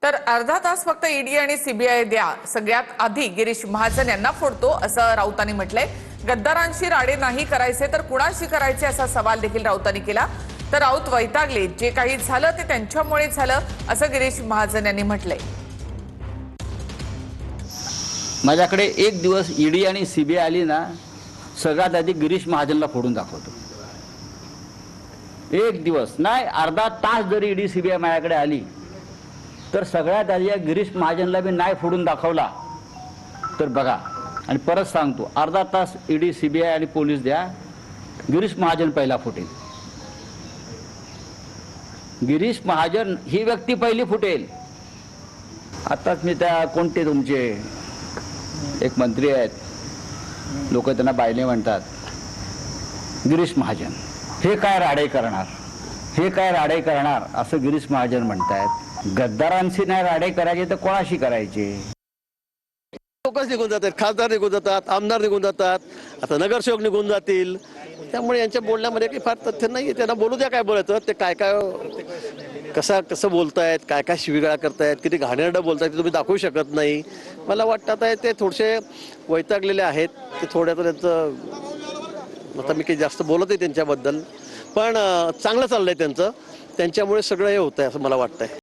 तर अर्धा तास फक्त ईडी आणि सीबीआय द्या, सगळ्यात आधी गिरीश महाजन यांना फोडतो असं राऊतांनी म्हटलंय। गद्दारांशी राडे नाही करायचे तर कुणाशी करायचे असा सवाल देखील राऊतांनी केला। तर राऊत वैतागले, जे काही झालं ते त्यांच्यामुळे झालं असं गिरीश महाजन यांनी म्हटलंय। माझ्याकडे एक दिवस ईडी आणि सीबीआय आली ना, सगळ्यात आधी गिरीश महाजनला फोडून दाखवतो। एक दिवस नाही, अर्धा तास जरी ईडी सीबीआय माझ्याकडे आली तर सगळ्यात आधी गिरीश महाजनला मी नाही फोडून दाखवला तर बघा। आणि परत सांगतो, अर्धा तास ईडी सीबीआय आणि पोलीस द्या, गिरीश महाजन पहिला फुटेल। गिरीश महाजन ही व्यक्ती पहिली फुटेल। आताच मी त्या कोणते तुमचे एक मंत्री आहेत, लोक त्यांना बायले म्हणतात, गिरीश महाजन हे काय राडे करणार, हे काय राडे करणार असं गिरीश महाजन म्हणतायत। गद्दारांशी नाही राडे करायचे तर कोणाशी करायचे? लोकच निघून जातात, खासदार निघून जातात, आमदार निघून जातात, आता नगरसेवक निघून जातील। त्यामुळे यांच्या बोलण्यामध्ये काही फार तथ्य नाही। त्यांना बोलू द्या काय बोलायचं, ते काय काय कसं बोलतायत, काय काय शिवीगाळा करतायत, किती घाणेरडं बोलतायत ते तुम्ही दाखवू शकत नाही। मला वाटतं आता ते थोडेसे वैतागलेले आहेत, ते थोड्या त्यांचं, आता मी काही जास्त बोलत नाही त्यांच्याबद्दल, पण चांगलं चाललंय त्यांचं, त्यांच्यामुळे सगळं हे होतंय असं मला वाटतंय।